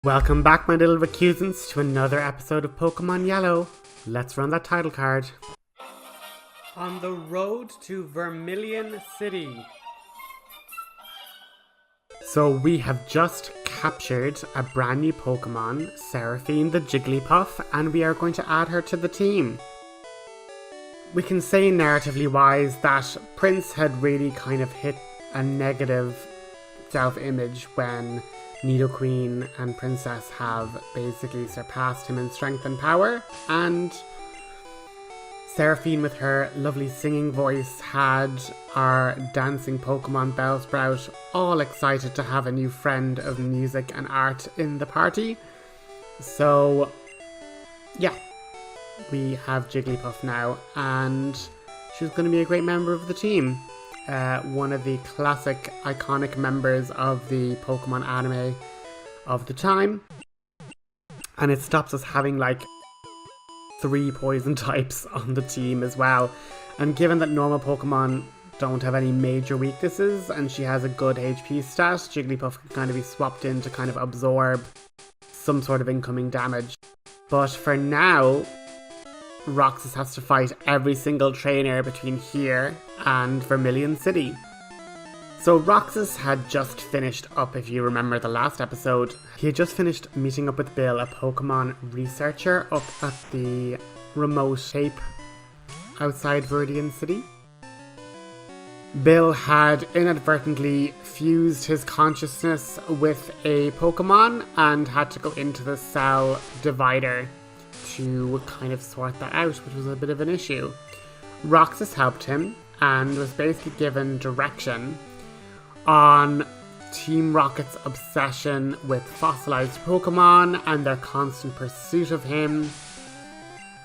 Welcome back, my little recusants, to another episode of Pokemon Yellow. Let's run that title card. On the road to Vermillion City. So we have just captured a brand new Pokemon, Seraphine the Jigglypuff, and we are going to add her to the team. We can say narratively wise that Prince had really kind of hit a negative self-image when Nidoqueen and Princess have basically surpassed him in strength and power, and Seraphine with her lovely singing voice had our dancing Pokemon Bellsprout all excited to have a new friend of music and art in the party. So yeah, we have Jigglypuff now, and she's going to be a great member of the team. One of the classic iconic members of the Pokemon anime of the time, and it stops us having like 3 poison types on the team as well. And given that normal Pokemon don't have any major weaknesses and she has a good HP stat, Jigglypuff can kind of be swapped in to kind of absorb some sort of incoming damage. But for now, Roxas has to fight every single trainer between here and Vermillion City. So Roxas had just finished up, if you remember the last episode, he had just finished meeting up with Bill, a Pokemon researcher up at the remote tape outside Vermillion City. Bill had inadvertently fused his consciousness with a Pokemon and had to go into the cell divider to kind of sort that out, which was a bit of an issue. Roxas helped him and was basically given direction on Team Rocket's obsession with fossilized Pokemon and their constant pursuit of him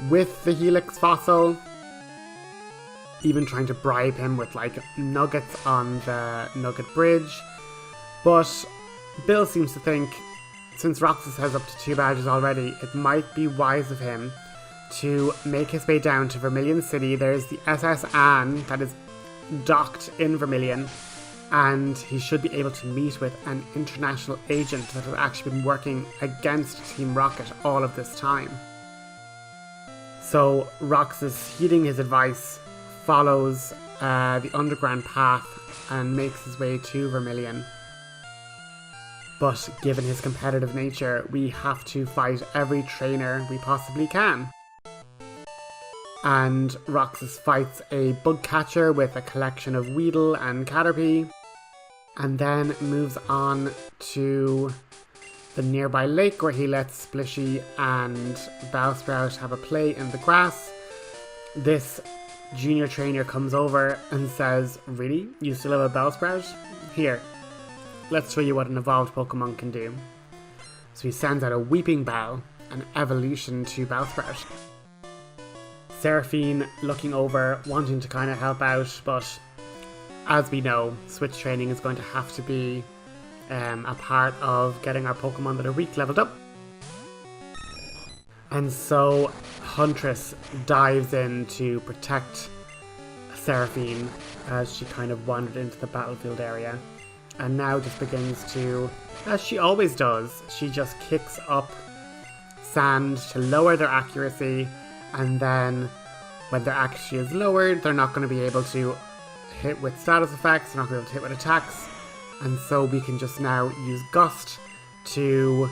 with the Helix fossil, even trying to bribe him with like nuggets on the Nugget Bridge. But Bill seems to think, since Roxas has up to 2 badges already, it might be wise of him to make his way down to Vermillion City. There's the SS Anne that is docked in Vermillion, and he should be able to meet with an international agent that has actually been working against Team Rocket all of this time. So Roxas, heeding his advice, follows the underground path and makes his way to Vermillion. But given his competitive nature, we have to fight every trainer we possibly can. And Roxas fights a bug catcher with a collection of Weedle and Caterpie, and then moves on to the nearby lake where he lets Splishy and Bellsprout have a play in the grass. This junior trainer comes over and says, "Really? You still have a Bellsprout? Here, let's show you what an evolved Pokemon can do." So he sends out a Weeping Bell, an evolution to Bellsprout. Seraphine looking over, wanting to kind of help out, but as we know, switch training is going to have to be a part of getting our Pokemon that are weak leveled up. And so Huntress dives in to protect Seraphine as she kind of wandered into the battlefield area. And now just begins to, as she always does, she just kicks up sand to lower their accuracy, and then when their accuracy is lowered, they're not going to be able to hit with status effects, they're not going to be able to hit with attacks, and so we can just now use Gust to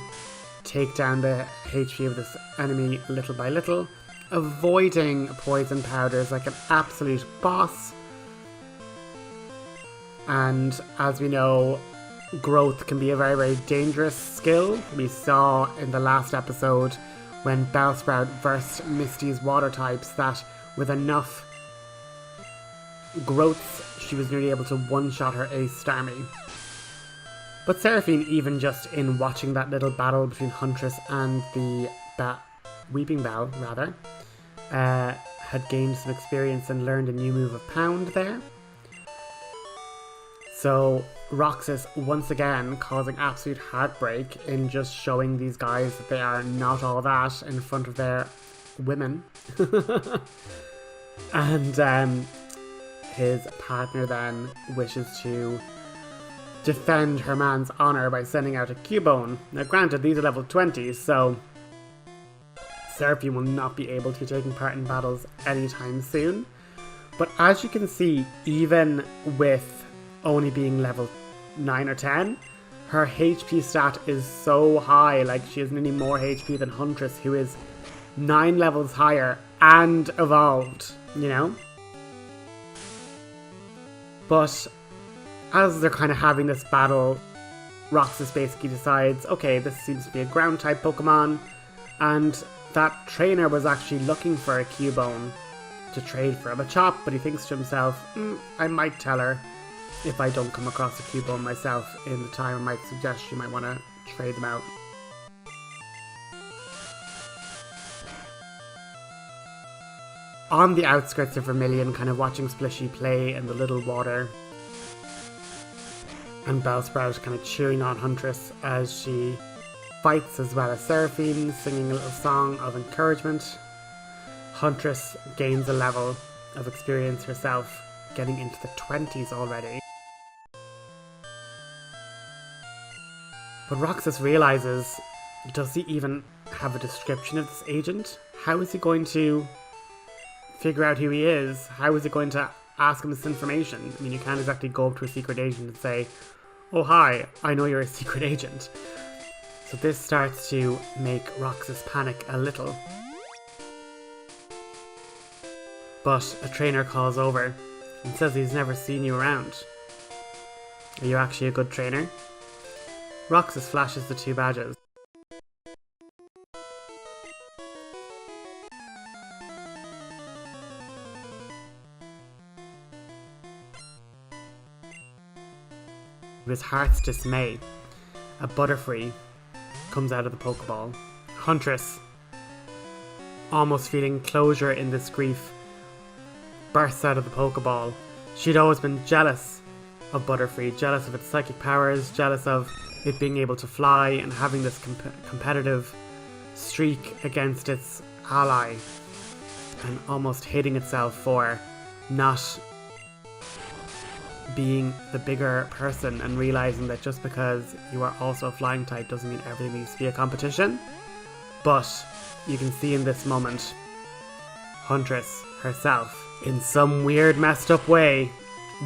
take down the HP of this enemy little by little, avoiding poison powders like an absolute boss. And as we know, growth can be a very, very dangerous skill. We saw in the last episode when Bellsprout versed Misty's water types that with enough growths she was nearly able to one-shot her ace Starmie. But Seraphine, even just in watching that little battle between Huntress and the Weeping Bell, had gained some experience and learned a new move of Pound there. So Roxas once again causing absolute heartbreak in just showing these guys that they are not all that in front of their women. And his partner then wishes to defend her man's honor by sending out a Cubone. Now granted, these are level 20s, so Seraphine will not be able to be taking part in battles anytime soon. But as you can see, even with only being level 9 or 10, her HP stat is so high. Like, she has nearly more HP than Huntress, who is 9 levels higher and evolved, you know? But as they're kind of having this battle, Roxas basically decides, okay, this seems to be a ground type Pokemon, and that trainer was actually looking for a Cubone to trade for a Machop, but he thinks to himself, I might tell her if I don't come across a Cubone myself in the time. I might suggest she might want to trade them out. On the outskirts of Vermillion, kind of watching Splishy play in the little water, and Bellsprout kind of cheering on Huntress as she fights, as well as Seraphine singing a little song of encouragement. Huntress gains a level of experience herself, getting into the 20s already. But Roxas realizes, does he even have a description of this agent? How is he going to figure out who he is? How is he going to ask him this information? I mean, you can't exactly go up to a secret agent and say, oh hi, I know you're a secret agent. So this starts to make Roxas panic a little. But a trainer calls over and says he's never seen you around. Are you actually a good trainer? Roxas flashes the 2 badges. To his heart's dismay, a Butterfree comes out of the Pokeball. Huntress, almost feeling closure in this grief, bursts out of the Pokeball. She'd always been jealous of Butterfree, jealous of its psychic powers, jealous of it being able to fly and having this competitive streak against its ally, and almost hating itself for not being the bigger person, and realizing that just because you are also a flying type doesn't mean everything needs to be a competition. But you can see in this moment, Huntress herself, in some weird messed up way,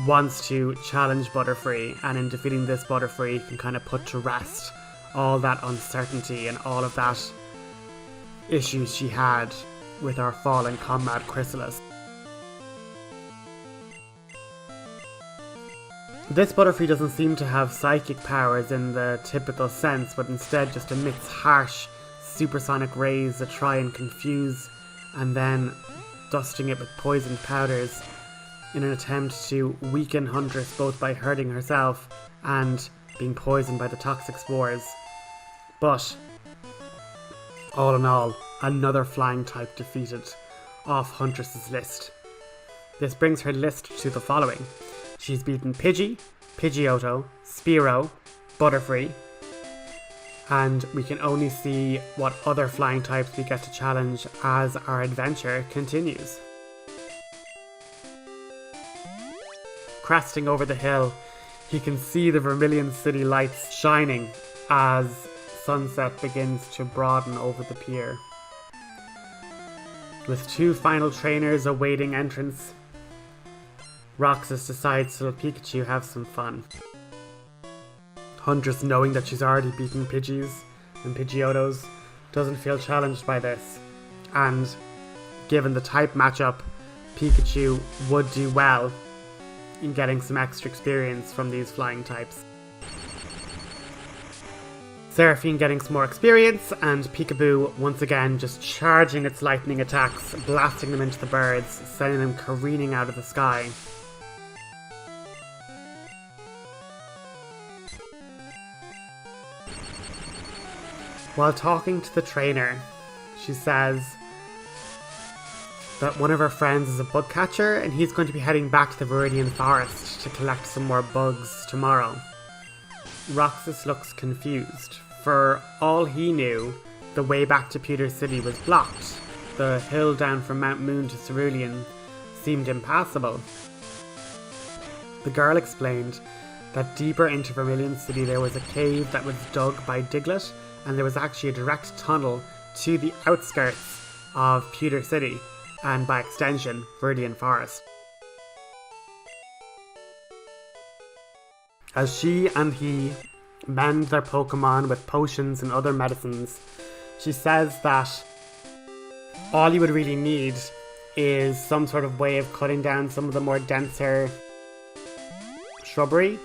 wants to challenge Butterfree, and in defeating this Butterfree can kind of put to rest all that uncertainty and all of that issues she had with our fallen comrade Chrysalis. This Butterfree doesn't seem to have psychic powers in the typical sense, but instead just emits harsh supersonic rays that try and confuse, and then dusting it with poisoned powders in an attempt to weaken Huntress, both by hurting herself and being poisoned by the toxic spores. But all in all, another flying type defeated off Huntress's list. This brings her list to the following. She's beaten Pidgey, Pidgeotto, Spearow, Butterfree, and we can only see what other flying types we get to challenge as our adventure continues. Cresting over the hill, he can see the Vermillion city lights shining as sunset begins to broaden over the pier. With 2 final trainers awaiting entrance, Roxas decides to let Pikachu have some fun. Huntress, knowing that she's already beaten Pidgeys and Pidgeottos, doesn't feel challenged by this, and given the type matchup, Pikachu would do well in getting some extra experience from these flying types. Seraphine getting some more experience, and Peekaboo once again just charging its lightning attacks, blasting them into the birds, sending them careening out of the sky. While talking to the trainer, she says that one of her friends is a bug catcher, and he's going to be heading back to the Vermillion forest to collect some more bugs tomorrow. Roxas looks confused. For all he knew, the way back to Pewter City was blocked. The hill down from Mount Moon to Cerulean seemed impassable. The girl explained that deeper into Vermillion City there was a cave that was dug by Diglett, and there was actually a direct tunnel to the outskirts of Pewter City, and by extension, Vermillion Forest. As she and he mend their Pokemon with potions and other medicines, she says that all you would really need is some sort of way of cutting down some of the more denser shrubbery,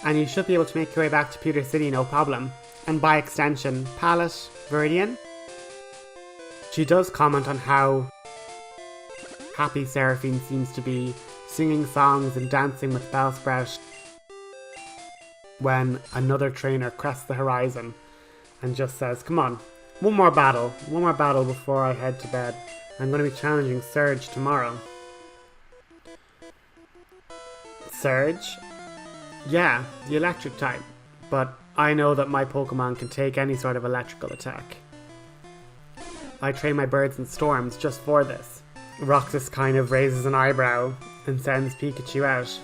and you should be able to make your way back to Pewter City no problem, and by extension, Pallet, Vermillion. She does comment on how happy Seraphine seems to be, singing songs and dancing with Bellsprout, when another trainer crests the horizon and just says, come on, one more battle before I head to bed. I'm going to be challenging Surge tomorrow. Surge? Yeah, the electric type, but I know that my Pokemon can take any sort of electrical attack. I train my birds in storms just for this. Roxas kind of raises an eyebrow and sends Pikachu out.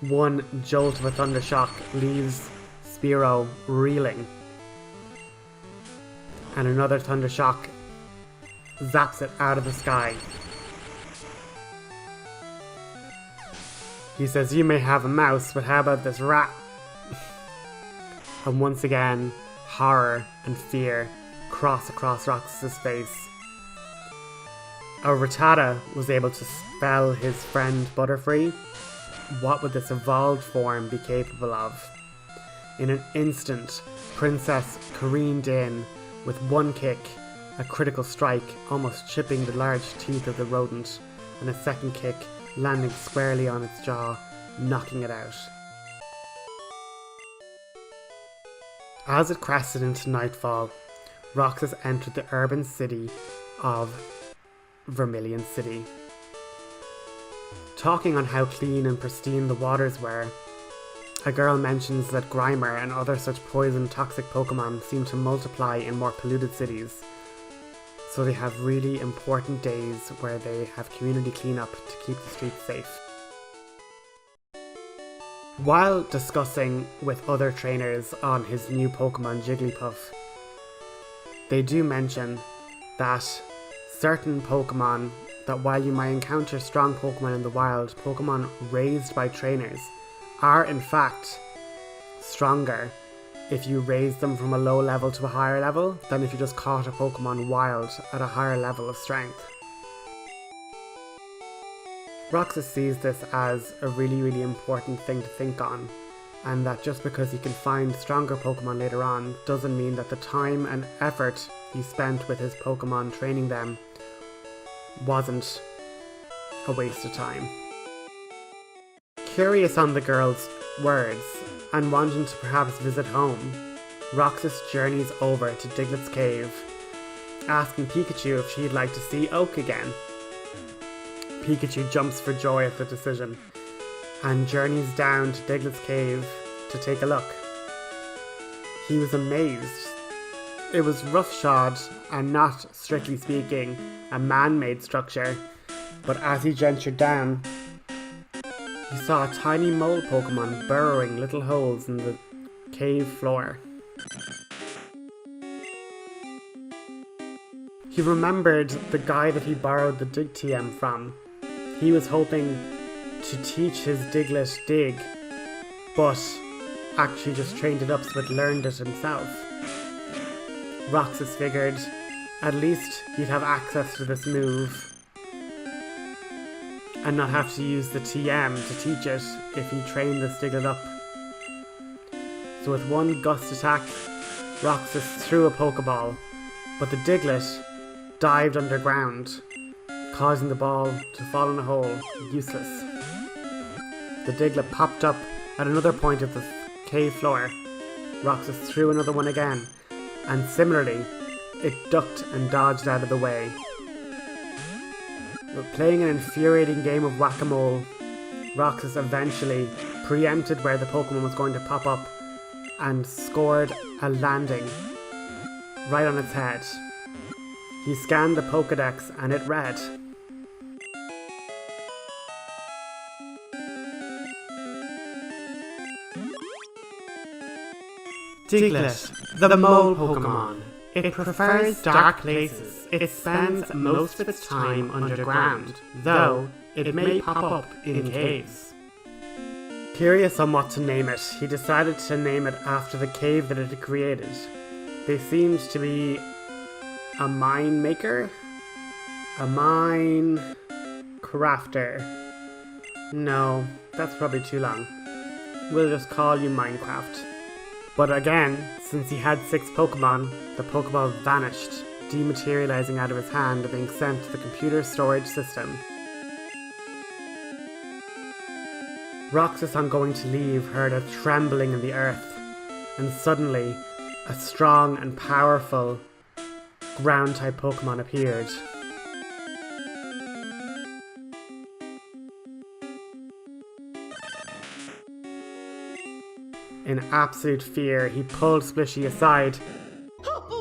One jolt of a thunder shock leaves Spearow reeling, and another thunder shock zaps it out of the sky. He says, you may have a mouse, but how about this rat? And once again, horror and fear cross across Roxas' face. Our Rattata was able to spell his friend Butterfree. What would this evolved form be capable of? In an instant, Princess careened in with one kick, a critical strike almost chipping the large teeth of the rodent, and a second kick landing squarely on its jaw, knocking it out. As it crested into nightfall, Roxas entered the urban city of Vermillion City. Talking on how clean and pristine the waters were, a girl mentions that Grimer and other such poison toxic Pokemon seem to multiply in more polluted cities, so they have really important days where they have community cleanup to keep the streets safe. While discussing with other trainers on his new Pokemon Jigglypuff, they do mention that certain Pokemon, that while you might encounter strong Pokemon in the wild, Pokemon raised by trainers are in fact stronger if you raise them from a low level to a higher level than if you just caught a Pokemon wild at a higher level of strength. Roxas sees this as a really important thing to think on, and that just because he can find stronger Pokemon later on doesn't mean that the time and effort he spent with his Pokemon training them wasn't a waste of time. Curious on the girl's words, and wanting to perhaps visit home, Roxas journeys over to Diglett's cave, asking Pikachu if she'd like to see Oak again. Pikachu jumps for joy at the decision, and journeys down to Diglett's cave to take a look. He was amazed. It was roughshod and not, strictly speaking, a man-made structure, but as he ventured down, he saw a tiny mole Pokemon burrowing little holes in the cave floor. He remembered the guy that he borrowed the Dig TM from. He was hoping to teach his Diglett Dig, but actually just trained it up so it learned it himself. Roxas figured at least he'd have access to this move and not have to use the TM to teach it if he trained this Diglett up. So with one gust attack, Roxas threw a Pokeball, but the Diglett dived underground, causing the ball to fall in a hole, useless. The Diglett popped up at another point of the cave floor. Roxas threw another one again, and similarly, it ducked and dodged out of the way. But playing an infuriating game of whack-a-mole, Roxas eventually preempted where the Pokemon was going to pop up and scored a landing right on its head. He scanned the Pokédex and it read, Diglett, the mole Pokémon. It prefers dark places. It spends most of its time underground, though it may pop up in caves. Curious on what to name it, he decided to name it after the cave that it had created. They seemed to be a mine maker? A mine crafter. No, that's probably too long. We'll just call you Minecraft. But again, since he had 6 Pokemon, the Pokeball vanished, dematerializing out of his hand and being sent to the computer storage system. Roxas, on going to leave, heard a trembling in the earth, and suddenly, a strong and powerful ground-type Pokemon appeared. In absolute fear, he pulled Splishy aside. Oh